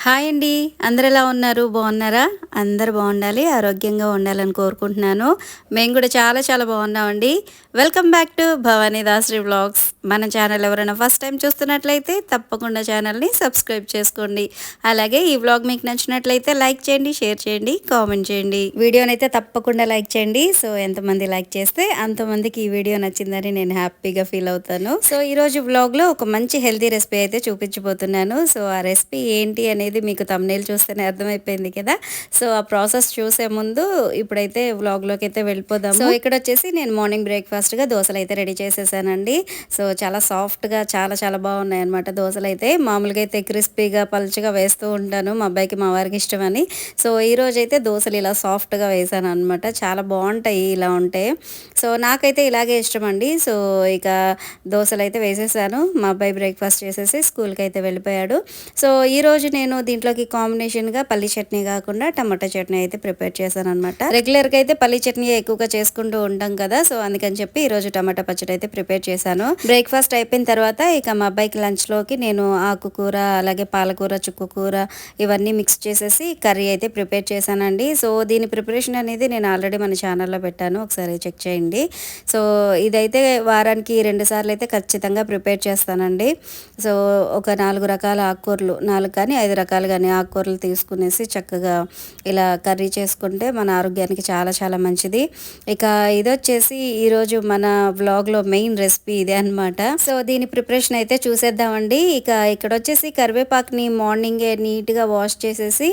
Hi అండి. అందరూ ఎలా ఉన్నారు? బాగున్నారా? అందరూ బాగుండాలి, ఆరోగ్యంగా ఉండాలని కోరుకుంటున్నాను. మేము కూడా చాలా చాలా బాగున్నామండి. Welcome back to Bhavani Dasari vlogs. మన ఛానల్ ఎవరైనా ఫస్ట్ టైం చూస్తున్నట్లయితే తప్పకుండా ఛానల్ని సబ్స్క్రైబ్ చేసుకోండి. అలాగే ఈ వ్లాగ్ మీకు నచ్చినట్లయితే లైక్ చేయండి, షేర్ చేయండి, కామెంట్ చేయండి. వీడియోనైతే తప్పకుండా లైక్ చేయండి. సో ఎంతమంది లైక్ చేస్తే అంతమందికి ఈ వీడియో నచ్చిందని నేను హ్యాపీగా ఫీల్ అవుతాను. సో ఈరోజు వ్లాగ్లో ఒక మంచి హెల్తీ రెసిపీ అయితే చూపించబోతున్నాను. సో ఆ రెసిపీ ఏంటి అనేది మీకు thumbnail చూస్తేనే అర్థమైపోయింది కదా. సో ఆ ప్రాసెస్ చూసే ముందు ఇప్పుడైతే వ్లాగ్లోకి అయితే వెళ్ళిపోదాము. సో ఇక్కడ వచ్చేసి నేను మార్నింగ్ బ్రేక్ఫాస్ట్గా దోశలు అయితే రెడీ చేసేసానండి. సో చాలా సాఫ్ట్గా చాలా చాలా బాగున్నాయి అనమాట దోశలు అయితే. మామూలుగా అయితే క్రిస్పీగా పలుచగా వేస్తూ ఉంటాను, మా అబ్బాయికి మా వారికి ఇష్టమని. సో ఈరోజు అయితే దోశలు ఇలా సాఫ్ట్గా వేసాను అనమాట. చాలా బాగుంటాయి ఇలా ఉంటే. సో నాకైతే ఇలాగే ఇష్టం అండి. సో ఇక దోశలు అయితే వేసేసాను. మా అబ్బాయి బ్రేక్ఫాస్ట్ చేసేసి స్కూల్కి అయితే వెళ్ళిపోయాడు. సో ఈరోజు నేను దీంట్లోకి కాంబినేషన్గా పల్లి చట్నీ కాకుండా టమాటా చట్నీ అయితే ప్రిపేర్ చేశాను అనమాట. రెగ్యులర్గా అయితే పల్లి చట్నీ ఎక్కువగా చేసుకుంటూ ఉంటాం కదా. సో అందుకని చెప్పి ఈరోజు టమాటా పచ్చడి అయితే ప్రిపేర్ చేశాను. బ్రేక్ఫాస్ట్ అయిపోయిన తర్వాత ఇక మా అబ్బాయికి లంచ్లోకి నేను ఆకుకూర అలాగే పాలకూర చుక్కకూర ఇవన్నీ మిక్స్ చేసేసి కర్రీ అయితే ప్రిపేర్ చేశానండి. సో దీని ప్రిపరేషన్ అనేది నేను ఆల్రెడీ మన ఛానల్లో పెట్టాను, ఒకసారి చెక్ చేయండి. సో ఇదైతే వారానికి 2 సార్లు అయితే ఖచ్చితంగా ప్రిపేర్ చేస్తానండి. సో ఒక 4 రకాల ఆకుకూరలు, 4 కానీ 5 రకాలు కానీ ఆకుకూరలు తీసుకునేసి చక్కగా ఇలా కర్రీ చేసుకుంటే మన ఆరోగ్యానికి చాలా చాలా మంచిది. ఇక ఇది వచ్చేసి ఈరోజు మన వ్లాగ్లో మెయిన్ రెసిపీ ఇదే అనమాట. సో దీని ప్రిపరేషన్ అయితే చూసేద్దామండి. ఇక ఇక్కడ వచ్చేసి కరివేపాకుని మార్నింగే నీట్గా వాష్ చేసేసి,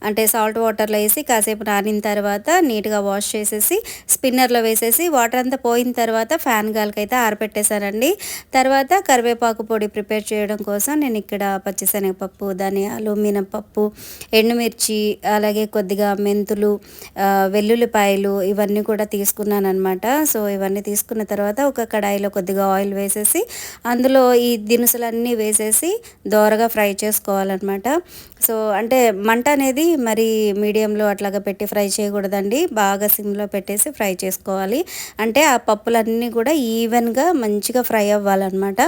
అంటే సాల్ట్ వాటర్లో వేసి కాసేపు నానిన తర్వాత నీట్గా వాష్ చేసేసి స్పిన్నర్లో వేసేసి వాటర్ అంతా పోయిన తర్వాత ఫ్యాన్ గాలికి అయితే ఆరబెట్టేశానండి. తర్వాత కరివేపాకు పొడి ప్రిపేర్ చేయడం కోసం నేను ఇక్కడ పచ్చిశనగపప్పు, ధనియాలు, మినపప్పు, ఎండుమిర్చి అలాగే కొద్దిగా మెంతులు, వెల్లుల్లిపాయలు ఇవన్నీ కూడా తీసుకున్నాను అనమాట. సో ఇవన్నీ తీసుకున్న తర్వాత ఒక కడాయిలో కొద్దిగా ఆయిల్ వేసేసి అందులో ఈ దినుసులన్నీ వేసేసి దోరగా ఫ్రై చేసుకోవాలన్నమాట. సో అంటే మంట అనేది మరి మీడియంలో అట్లాగా పెట్టి ఫ్రై చేయకూడదండి, బాగా సిమ్లో పెట్టేసి ఫ్రై చేసుకోవాలి. అంటే ఆ పప్పులన్నీ కూడా ఈవెన్గా మంచిగా ఫ్రై అవ్వాలన్నమాట.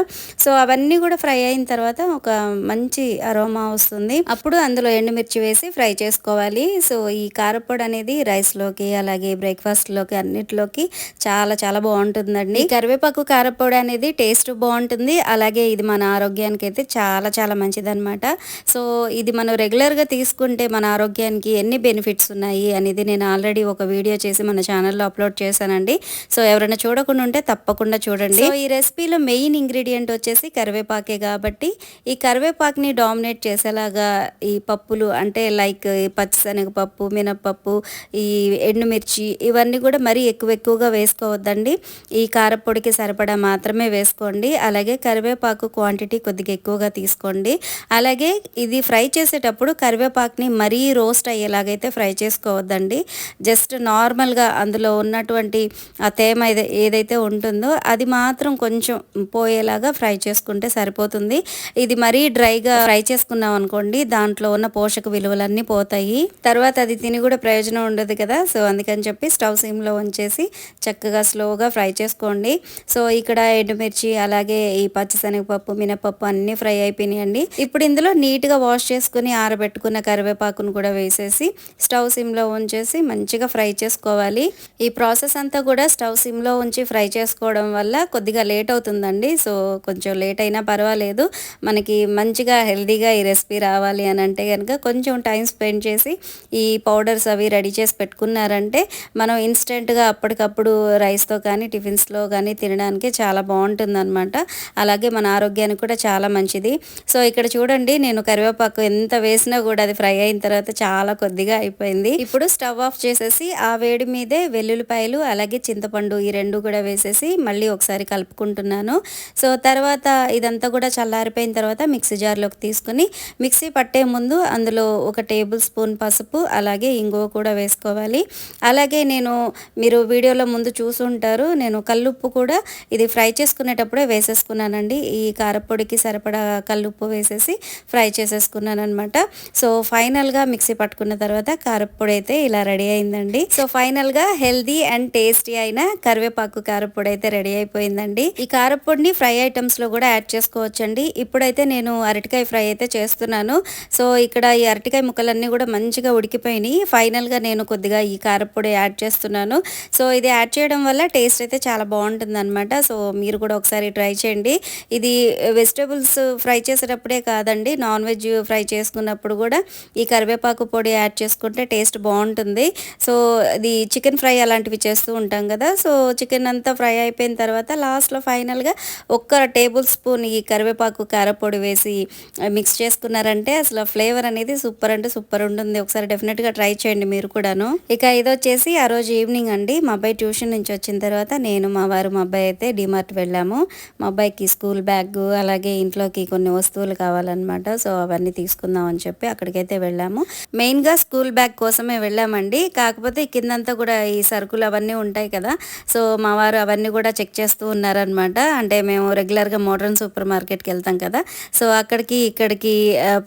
సో అవన్నీ కూడా ఫ్రై అయిన తర్వాత ఒక మంచి అరోమా వస్తుంది, అప్పుడు అందులో ఎండుమిర్చి వేసి ఫ్రై చేసుకోవాలి. సో ఈ కారపొడి అనేది రైస్లోకి అలాగే బ్రేక్ఫాస్ట్లోకి అన్నిటిలోకి చాలా చాలా బాగుంటుందండి. ఈ కరివేపాకు కారపొడి అనేది టేస్ట్ బాగుంటుంది, అలాగే ఇది మన ఆరోగ్యానికి అయితే చాలా చాలా మంచిదన్నమాట. సో ఇది మనం రెగ్యులర్గా తీసుకుంటే మన ఆరోగ్యానికి ఎన్ని బెనిఫిట్స్ ఉన్నాయి అనేది నేను ఆల్రెడీ ఒక వీడియో చేసి మన ఛానల్లో అప్లోడ్ చేశానండి. సో ఎవరైనా చూడకుండా ఉంటే తప్పకుండా చూడండి. సో ఈ రెసిపీలో మెయిన్ ఇంగ్రీడియంట్ వచ్చేసి కరివేపాకే కాబట్టి ఈ కరివేపాకుని డామినేట్ చేసేలాగా ఈ పప్పులు అంటే లైక్ పచ్చిశనగపప్పు, మినపప్పు, ఈ ఎండుమిర్చి ఇవన్నీ కూడా మరీ ఎక్కువగా వేసుకోవద్దండి. ఈ కారపొడికి సరిపడా మాత్రమే వేసుకోండి. అలాగే కరివేపాకు క్వాంటిటీ కొద్దిగా ఎక్కువగా తీసుకోండి. అలాగే ఇది ఫ్రై చేసేటప్పుడు కరివేపాకుని మరీ రోస్ట్ అయ్యేలాగైతే ఫ్రై చేసుకోవద్దండి. జస్ట్ నార్మల్గా అందులో ఉన్నటువంటి ఆ తేమ ఏదైతే ఉంటుందో అది మాత్రం కొంచెం పోయేలాగా ఫ్రై చేసుకుంటే సరిపోతుంది. ఇది మరీ డ్రైగా ఫ్రై చేసుకున్నాం అనుకోండి, దాంట్లో ఉన్న పోషక విలువలన్నీ పోతాయి, తర్వాత అది తిని కూడా ప్రయోజనం ఉండదు కదా. సో అందుకని చెప్పి స్టవ్ సిమ్లో ఉంచేసి చక్కగా స్లోగా ఫ్రై చేసుకోండి. సో ఇక్కడ ఎండుమిర్చి అలాగే ఈ పచ్చిశనగపప్పు, మినపప్పు అన్నీ ఫ్రై అయిపోయినాయండి. ఇప్పుడు ఇందులో నీట్గా వాష్ చేసుకుని ఆరబెట్టుకున్న కరివేపాకును కూడా వేసేసి స్టవ్ సిమ్లో ఉంచేసి మంచిగా ఫ్రై చేసుకోవాలి. ఈ ప్రాసెస్ అంతా కూడా స్టవ్ సిమ్లో ఉంచి ఫ్రై చేసుకోవడం వల్ల కొద్దిగా లేట్ అవుతుందండి. సో కొంచెం లేట్ అయినా పర్వాలేదు, మనకి మంచిగా హెల్తీగా ఈ రెసిపీ రావాలి అని అంటే కనుక కొంచెం టైం స్పెండ్ చేసి ఈ పౌడర్స్ అవి రెడీ చేసి పెట్టుకున్నారంటే మనం ఇన్స్టెంట్గా అప్పటికప్పుడు రైస్తో కానీ టిఫిన్స్లో కానీ తినడానికి చాలా బాగుంటుంది అనమాట. అలాగే మన ఆరోగ్యానికి కూడా చాలా మంచిది. సో ఇక్కడ చూడండి, నేను కరివేపాకు ఎంత వేసినా కూడా అది ఫ్రై అయిన తర్వాత చాలా కొద్దిగా అయిపోయింది. ఇప్పుడు స్టవ్ ఆఫ్ చేసేసి ఆ వేడి మీదే వెల్లుల్లిపాయలు అలాగే చింతపండు ఈ రెండు కూడా వేసేసి మళ్ళీ ఒకసారి కలుపుకుంటున్నాను. సో తర్వాత ఇదంతా కూడా చల్లారిపోయిన తర్వాత మిక్సీ జార్లోకి తీసుకుని మిక్సీ పట్టే ముందు అందులో 1 టేబుల్ స్పూన్ పసుపు అలాగే ఇంగువ కూడా వేసుకోవాలి. అలాగే మీరు వీడియోలో ముందు చూసుంటారు, నేను కల్లుప్పు కూడా ఇది ఫ్రై చేసుకునేటప్పుడే వేసేసుకున్నానండి. ఈ కారపొడికి సరిపడా కల్లుప్పు వేసేసి ఫ్రై చేసేసుకున్నాను అనమాట. సో ఫైనల్గా మిక్సీ పట్టుకున్న తర్వాత కారపొడి అయితే ఇలా రెడీ అయిందండి. సో ఫైనల్గా హెల్దీ అండ్ టేస్టీ అయిన కరివేపాకు కారపొడి అయితే రెడీ అయిపోయిందండి. ఈ కారపొడిని ఫ్రై ఐటమ్స్లో కూడా యాడ్ చేసుకోవచ్చండి. ఇప్పుడైతే నేను అరటికాయ ఫ్రై అయితే చేస్తున్నాను. సో ఇక్కడ ఈ అరటికాయ ముక్కలన్నీ కూడా మంచిగా ఉడికిపోయినాయి. ఫైనల్గా నేను కొద్దిగా ఈ కారపొడి యాడ్ చేస్తున్నాను. సో ఇది యాడ్ చేయడం వల్ల టేస్ట్ అయితే చాలా బాగుంటుంది అనమాట. సో మీరు కూడా ఒకసారి ట్రై చేయండి. ఇది వెజిటేబుల్స్ ఫ్రై చేసేటప్పుడే కాదండి, నాన్ వెజ్ ఫ్రై చేసుకున్నప్పుడు కూడా ఈ కరివేపాకు పొడి యాడ్ చేసుకుంటే టేస్ట్ బాగుంటుంది. సో ఇది చికెన్ ఫ్రై అలాంటివి చేస్తూ ఉంటాం కదా, సో చికెన్ అంతా ఫ్రై అయిపోయిన తర్వాత లాస్ట్లో ఫైనల్గా ఒక్క టేబుల్ స్పూన్ ఈ కరివేపాకు కారపొడి వేసి మిక్స్ చేసుకున్నారంటే అసలు ఫ్లేవర్ అనేది సూపర్ అంటే సూపర్ ఉంటుంది. ఒకసారి డెఫినెట్గా ట్రై చేయండి మీరు కూడాను. ఇక ఇది వచ్చేసి ఆ రోజు ఈవినింగ్ అండి, మా అబ్బాయి ట్యూషన్ నుంచి వచ్చిన తర్వాత నేను, మా వారు, మా అబ్బాయి అయితే డిమార్ట్ వెళ్ళాము. మా అబ్బాయికి స్కూల్ బ్యాగ్ అలాగే ఇంట్లోకి కొన్ని వస్తువులు కావాలన్నమాట. సో అవన్నీ తీసుకుందాం అని చెప్పి అక్కడికైతే వెళ్ళాము. మెయిన్గా స్కూల్ బ్యాగ్ కోసమే వెళ్ళామండి. కాకపోతే కిందంతా కూడా ఈ సరుకులు అవన్నీ ఉంటాయి కదా, సో మా వారు అవన్నీ కూడా చెక్ చేస్తూ ఉన్నారనమాట. అంటే మేము రెగ్యులర్గా మోడర్న్ సూపర్ మార్కెట్కి వెళ్తాం కదా, సో అక్కడికి ఇక్కడికి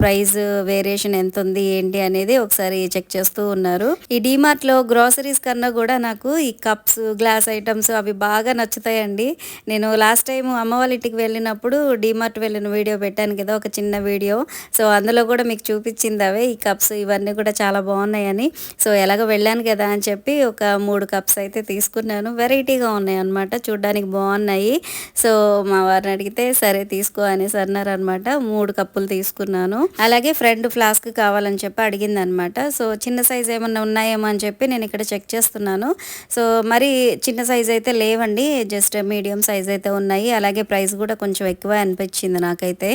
ప్రైస్ వేరియేషన్ ఎంత ఉంది ఏంటి అనేది ఒకసారి చెక్ చేస్తూ ఉన్నారు. ఈ డీమార్ట్లో గ్రోసరీస్ కన్నా కూడా నాకు ఈ కప్స్, గ్లాస్ ఐటమ్స్ అవి బాగా నచ్చుతాయండి. నేను లాస్ట్ టైం అమ్మ వాళ్ళ ఇంటికి వెళ్ళినప్పుడు డీమార్ట్ వెళ్ళిన వీడియో పెట్టాను కదా, ఒక చిన్న వీడియో. సో అందులో కూడా మీకు చూపించింది అవే, ఈ కప్స్ ఇవన్నీ కూడా చాలా బాగున్నాయని. సో ఎలాగో వెళ్ళాను కదా అని చెప్పి ఒక 3 కప్స్ అయితే తీసుకున్నాను. వెరైటీగా ఉన్నాయి అనమాట, చూడ్డానికి బాగున్నాయి. సో మా వారిని అడిగితే సరే తీసుకో అనేసి అన్నారనమాట. 3 కప్పులు తీసుకున్నాను. అలాగే ఫ్రెండ్ ఫ్లాస్క్ కావాలని చెప్పి అడిగింది అనమాట. సో చిన్న సైజ్ ఏమన్నా ఉన్నాయేమో అని చెప్పి నేను ఇక్కడ చెక్ చేస్తున్నాను. సో మరి చిన్న సైజ్ అయితే లేవండి, జస్ట్ మీడియం సైజ్ అయితే ఉన్నాయి. అలాగే ప్రైస్ కూడా కొంచెం ఎక్కువ అనిపించింది నాకైతే.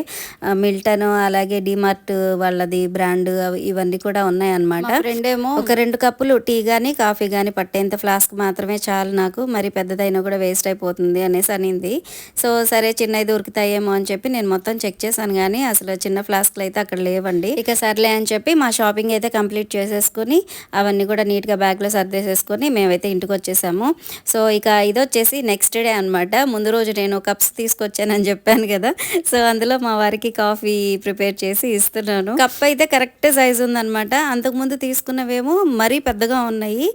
మిల్టన్ అలాగే డిమార్ట్ వాళ్ళది బ్రాండ్ ఇవన్నీ కూడా ఉన్నాయన్నమాట. ఫ్రెండ్ ఏమో ఒక 2 కప్పులు టీ కానీ కాఫీ కానీ పట్టేంత ఫ్లాస్క్ మాత్రమే చాలు నాకు, మరి పెద్దదైనా కూడా వేస్ట్ అయిపోతుంది అనేసి అనింది. సో సరే చిన్నవి దొరుకుతాయేమో అని చెప్పి నేను మొత్తం చెక్ చేశాను, కానీ అసలు చిన్న ఫ్లాస్క్లు అయితే అక్కడ లేవండి. ఇక సర్లే అని చెప్పి మా షాపింగ్ అయితే కంప్లీట్ చేసేసుకుని అవన్నీ కూడా నీట్గా బ్యాగ్లో సర్దేసేసుకొని మేమైతే ఇంటికి వచ్చేసాము. సో ఇక ఇది వచ్చేసి నెక్స్ట్ డే అనమాట. ముందు రోజు నేను కప్స్ తీసుకొచ్చానని చెప్పాను కదా, సో అందులో మా వారికి కాఫీ ప్రిపేర్ చేసి ఇస్తున్నాను. కప్ అయితే కరెక్ట్ సైజు ఉందనమాట. అంతకుముందు తీసుకున్నవేమో మరీ పెద్దగా ఉన్నాయి,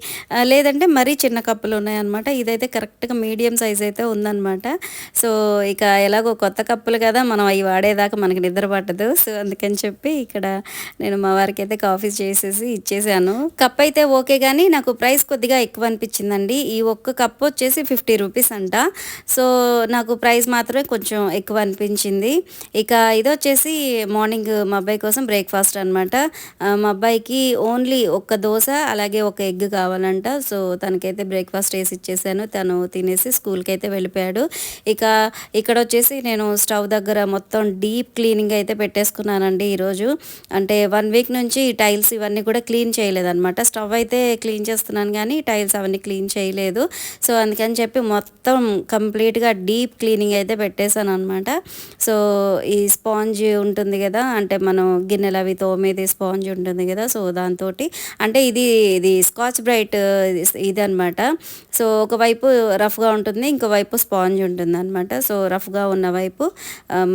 లేదంటే మరీ చిన్న కప్పులు ఉన్నాయి అనమాట. ఇదైతే కరెక్ట్గా మీడియం సైజ్ అయితే ఉందన్నమాట. సో ఇక ఎలాగో కొత్త కప్పులు కదా, మనం అవి వాడేదాకా మనకి నిద్ర పట్టదు. సో అందుకని చెప్పి ఇక్కడ నేను మా వారికి అయితే కాఫీ చేసేసి ఇచ్చేసాను. కప్ అయితే ఓకే, కానీ నాకు ప్రైస్ కొద్దిగా ఎక్కువ అనిపించిందండి. ఈ ఒక్క కప్ వచ్చేసి 50 రూపీస్ అంట. సో నాకు ప్రైస్ మాత్రమే కొంచెం ఎక్కువ అనిపించింది. ఇక ఇది వచ్చేసి మార్నింగ్ మా అబ్బాయి కోసం బ్రేక్ఫాస్ట్ అనమాట. మా అబ్బాయికి ఓన్లీ ఒక్క దోశ అలాగే ఒక ఎగ్ కావాలంట. సో తనకైతే బ్రేక్ఫాస్ట్ వేసి ఇచ్చేసాను, తను తినేసి స్కూల్కి అయితే వెళ్ళిపోయాడు. ఇక ఇక్కడ వచ్చేసి నేను స్టవ్ దగ్గర మొత్తం డీప్ క్లీనింగ్ అయితే పెట్టేసుకున్నానండి ఈరోజు. అంటే 1 వీక్ నుంచి ఈ టైల్స్ ఇవన్నీ కూడా క్లీన్ చేయలేదన్నమాట. స్టవ్ అయితే క్లీన్ చేస్తున్నాను కానీ టైల్స్ అవన్నీ క్లీన్ చేయలేదు. సో అందుకని చెప్పి మొత్తం కంప్లీట్గా డీప్ క్లీనింగ్ అయితే పెట్టేశాను అనమాట. సో ఈ స్పాంజ్ ఉంటుంది కదా, అంటే మనం గిన్నెలు అవి తోమేది స్పాంజ్ ఉంటుంది కదా, సో దాంతో అంటే ఇది స్కాచ్ బ్రైట్ ఇది అనమాట. సో ఒకవైపు రఫ్గా ఉంటుంది, ఇంకోవైపు స్పాంజ్ ఉంటుంది అనమాట. సో రఫ్గా ఉన్న వైపు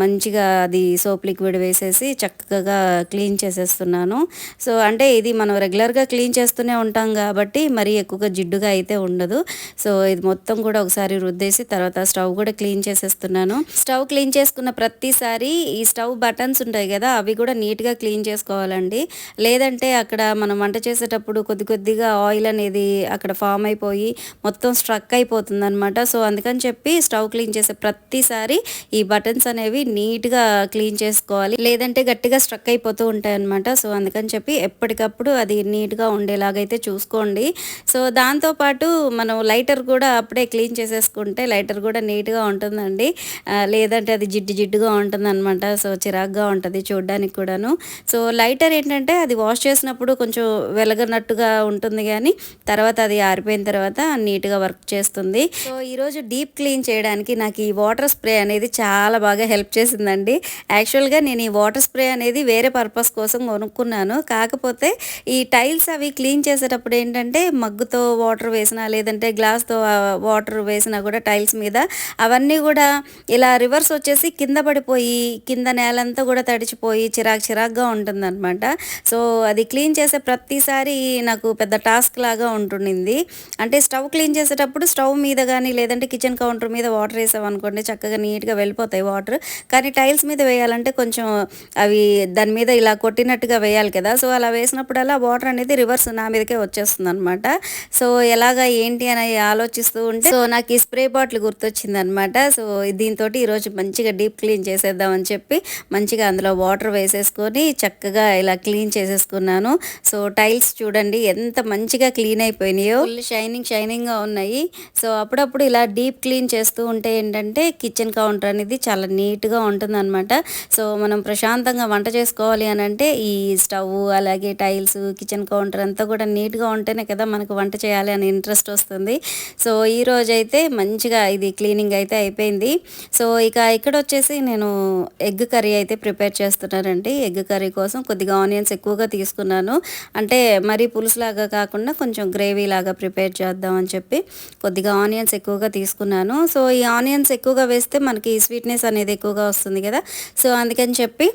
మంచిగా అది సోప్ లిక్విడ్ వేసేసి చక్కగా క్లీన్ చేసేస్తున్నాను. సో అంటే ఇది మనం రెగ్యులర్గా క్లీన్ చేస్తూనే ఉంటాం కాబట్టి మరీ ఎక్కువగా జిడ్డుగా అయితే ఉండదు. సో ఇది మొత్తం కూడా ఒకసారి రుద్దేసి తర్వాత స్టవ్ కూడా క్లీన్ చేసేస్తున్నాను. స్టవ్ క్లీన్ చేసుకున్న ప్రతిసారి ఈ స్టవ్ బటన్స్ ఉంటాయి కదా, అవి కూడా నీట్గా క్లీన్ చేసుకోవాలండి. లేదంటే అక్కడ మనం వంట చేసేటప్పుడు కొద్దిగా ఆయిల్ అనేది అక్కడ ఫామ్ అయిపోయి మొత్తం స్ట్రక్ అయిపోతుంది అనమాట. సో అందుకని చెప్పి స్టవ్ క్లీన్ చేసే ప్రతిసారి ఈ బటన్స్ అనేవి నీట్గా క్లీన్ చేసుకోవాలి, లేదంటే గట్టిగా స్ట్రక్ అయిపోతూ ఉంటాయి అనమాట. సో అందుకని చెప్పి ఎప్పటికప్పుడు అది నీట్గా ఉండేలాగైతే చూసుకోండి. సో దాంతోపాటు మనం లైటర్ కూడా అప్పుడే క్లీన్ చేసేసుకుంటే లైటర్ కూడా నీట్గా ఉంటుందండి, లేదంటే అది జిడ్డుగా ఉంటుంది అనమాట. సో చిరాగ్గా ఉంటుంది చూడడానికి కూడాను. సో లైటర్ ఏంటంటే అది వాష్ చేసినప్పుడు కొంచెం వెలగనట్టుగా ఉంటుంది, కానీ తర్వాత అది ఆరిపోయిన తర్వాత నీట్గా వర్క్ చేస్తుంది. సో ఈరోజు డీప్ క్లీన్ చేయడానికి నాకు ఈ వాటర్ స్ప్రే అనేది చాలా బాగా హెల్ప్ చేసిందండి. యాక్చువల్గా నేను ఈ వాటర్ స్ప్రే అనేది వేరే పర్పస్ కోసం కొనుక్కున్నాను. కాకపోతే ఈ టైల్స్ అవి క్లీన్ చేసేటప్పుడు ఏంటంటే మగ్గుతో వాటర్ వేసినా లేదంటే గ్లాస్తో వాటర్ వేసినా కూడా టైల్స్ మీద అవన్నీ కూడా ఇలా రివర్స్ వచ్చేసి కింద పడిపోయి కింద నేలంతా కూడా తడిచిపోయి చిరాగ్గా ఉంటుందన్నమాట. సో అది క్లీన్ చేసే ప్రతిసారి నాకు పెద్ద టాస్క్ లాగా ఉంటుండింది. అంటే స్టవ్ క్లీన్ చేసేటప్పుడు స్టవ్ మీద కానీ లేదంటే కిచెన్ కౌంటర్ మీద వాటర్ వేసామనుకోండి చక్కగా నీట్గా వెళ్ళిపోతాయి వాటర్. కానీ టైల్స్ మీద వేయాలంటే కొంచెం అవి దాని మీద ఇలా కొట్టినట్టుగా వేయాలి కదా. సో అలా వేసినప్పుడల్లా వాటర్ అనేది రివర్స్ నా మీదకే వచ్చేస్తుందనమాట. సో ఎలాగా ఏంటి అని ఆలోచిస్తూ ఉంటే సో నాకు ఈ స్ప్రే బాటిల్ గుర్తొచ్చిందనమాట. సో దీంతోటి ఈరోజు మంచిగా డీప్ క్లీన్ చేసేద్దామని చెప్పి మంచిగా అందులో వాటర్ వేసేసుకొని చక్కగా ఇలా క్లీన్ చేసేసుకున్నాను. సో టైల్స్ చూడండి ఎంత మంచిగా క్లీన్ అయిపోయినాయో, ఫుల్ షైనింగ్గా ఉన్నాయి. సో అప్పుడప్పుడు ఇలా డీప్ క్లీన్ చేస్తూ ఉంటే ఏంటంటే కిచెన్ కౌంటర్ అనేది చాలా నీట్గా ఉంటుందన్నమాట. సో మనం ప్రశాంతంగా వంట చేసుకోవాలి అని అంటే ఈ స్టవ్ అలాగే టైల్స్ కిచెన్ కౌంటర్ అంతా కూడా నీట్గా ఉంటేనే కదా మనకు వంట చేయాలి అని ఇంట్రెస్ట్ వస్తుంది. సో ఈ రోజైతే మంచిగా ఇది క్లీనింగ్ అయితే అయిపోయింది. సో ఇక ఇక్కడ వచ్చేసి నేను ఎగ్ కర్రీ అయితే ప్రిపేర్ చేస్తున్నానండి. ఎగ్ కర్రీ కోసం కొద్దిగా ఆనియన్స్ ఎక్కువగా తీసుకున్నాను. అంటే మరీ పులుసులాగా కాకుండా కొంచెం గ్రేవీ లాగా ప్రిపేర్ చేద్దామని చెప్పి కొద్దిగా ఆనియన్స్ ఎక్కువగా తీసుకున్నాను. సో ఈ ఆనియన్స్ ఎక్కువగా వేస్తే మనకి స్వీట్నెస్ అనేది ఎక్కువగా వస్తుంది కదా. సో అందుకని చెప్పి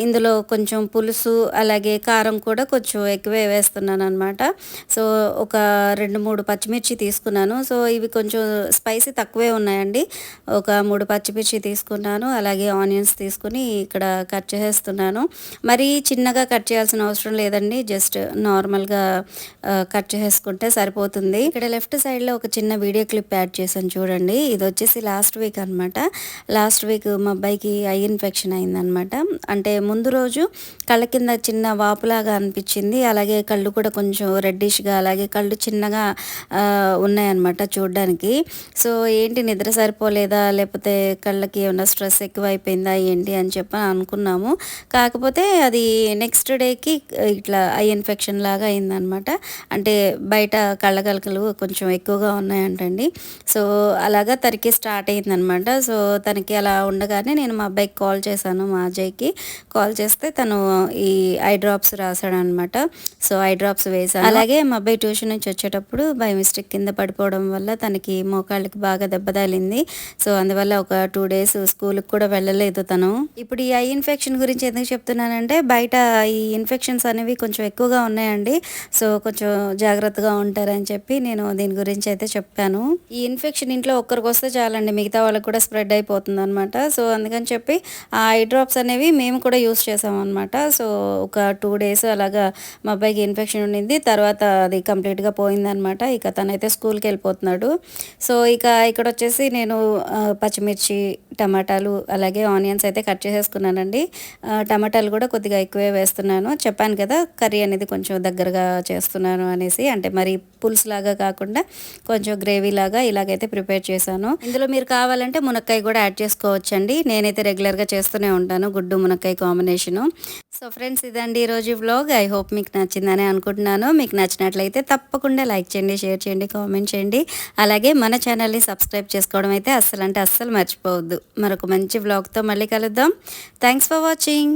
ఇందులో కొంచెం పులుసు అలాగే కారం కూడా కొంచెం ఎక్కువే వేస్తున్నాను అనమాట. సో ఒక 2-3 పచ్చిమిర్చి తీసుకున్నాను. సో ఇవి కొంచెం స్పైసీ తక్కువే ఉన్నాయండి. ఒక 3 పచ్చిమిర్చి తీసుకున్నాను. అలాగే ఆనియన్స్ తీసుకుని ఇక్కడ కట్ చేసేస్తున్నాను. మరీ చిన్నగా కట్ చేయాల్సిన అవసరం లేదండి. జస్ట్ నార్మల్గా కట్ చేసుకుంటే సరిపోతుంది. ఇక్కడ లెఫ్ట్ సైడ్లో ఒక చిన్న వీడియో క్లిప్ యాడ్ చేశాను చూడండి. ఇది వచ్చేసి లాస్ట్ వీక్ అనమాట. లాస్ట్ వీక్ మా అబ్బాయికి ఐ ఇన్ఫెక్షన్ అయిందనమాట. అంటే ముందు రోజు కళ్ళ కింద చిన్న వాపులాగా అనిపించింది. అలాగే కళ్ళు కూడా కొంచెం రెడ్డిష్గా అలాగే కళ్ళు చిన్నగా ఉన్నాయన్నమాట చూడడానికి. సో ఏంటి నిద్ర సరిపోలేదా లేకపోతే కళ్ళకి ఏమైనా స్ట్రెస్ ఎక్కువ అయిపోయిందా ఏంటి అని చెప్పి అనుకున్నాము. కాకపోతే అది నెక్స్ట్ డేకి ఇట్లా ఐ ఇన్ఫెక్షన్ లాగా అయిందనమాట. అంటే బయట కళ్ళగలకలు కొంచెం ఎక్కువగా ఉన్నాయంటండి. సో అలాగా తనకి స్టార్ట్ అయిందనమాట. సో తనకి అలా ఉండగానే నేను మా అబ్బాయికి కాల్ చేశాను, మా అజయ్కి కాల్ చేస్తే తను ఈ ఐ డ్రాప్స్ రాశాడనమాట. సో ఐ డ్రాప్స్ వేశాను. అలాగే మా అబ్బాయి ట్యూషన్ నుంచి వచ్చేటప్పుడు బై మిస్టేక్ కింద పడిపోవడం వల్ల తనకి మోకాళ్ళకి బాగా దెబ్బ తగిలింది. సో అందువల్ల ఒక 2 days స్కూల్కి కూడా వెళ్ళలేదు తను. ఇప్పుడు ఈ ఐ ఇన్ఫెక్షన్ గురించి ఎందుకు చెప్తున్నానంటే బయట ఈ ఇన్ఫెక్షన్స్ అనేవి కొంచెం ఎక్కువగా ఉన్నాయండి. సో కొంచెం జాగ్రత్తగా ఉంటారని చెప్పి నేను దీని గురించి అయితే చెప్పాను. ఈ ఇన్ఫెక్షన్ ఇంట్లో ఒక్కరికి వస్తే చాలండి, మిగతా వాళ్ళకి కూడా స్ప్రెడ్ అయిపోతుంది అనమాట. సో అందుకని చెప్పి ఆ ఐ డ్రాప్స్ అనేవి మేము కూడా యూస్ చేసాం అనమాట. సో ఒక 2 days అలాగా మా అబ్బాయికి ఇన్ఫెక్షన్ ఉండింది. తర్వాత అది కంప్లీట్గా పోయిందనమాట. ఇక తనైతే స్కూల్కి వెళ్ళిపోతున్నాడు. సో ఇక ఇక్కడ వచ్చేసి నేను పచ్చిమిర్చి టమాటాలు అలాగే ఆనియన్స్ అయితే కట్ చేసేసుకున్నానండి. టమాటాలు కూడా కొద్దిగా ఎక్కువే వేస్తున్నాను. చెప్పాను కదా కర్రీ అనేది కొంచెం దగ్గరగా చేస్తున్నాను అనేసి, అంటే మరి పులుసులాగా కాకుండా కొంచెం గ్రేవీ లాగా ఇలాగైతే ప్రిపేర్ చేశాను. ఇందులో మీరు కావాలంటే మునక్కాయ కూడా యాడ్ చేసుకోవచ్చండి. నేనైతే రెగ్యులర్గా చేస్తూనే ఉంటాను గుడ్డు మునక్కాయ కాంబినేషను. సో ఫ్రెండ్స్ ఇదండి ఈరోజు వ్లాగ్. ఐ హోప్ మీకు నచ్చిందని అనుకుంటున్నాను. మీకు నచ్చినట్లయితే తప్పకుండా లైక్ చేయండి, షేర్ చేయండి, కామెంట్ చేయండి. అలాగే మన ఛానల్ని సబ్స్క్రైబ్ చేసుకోవడం అయితే అస్సలు మర్చిపోవద్దు. మరొక మంచి వ్లాగ్తో మళ్ళీ కలుద్దాం. Thanks for watching.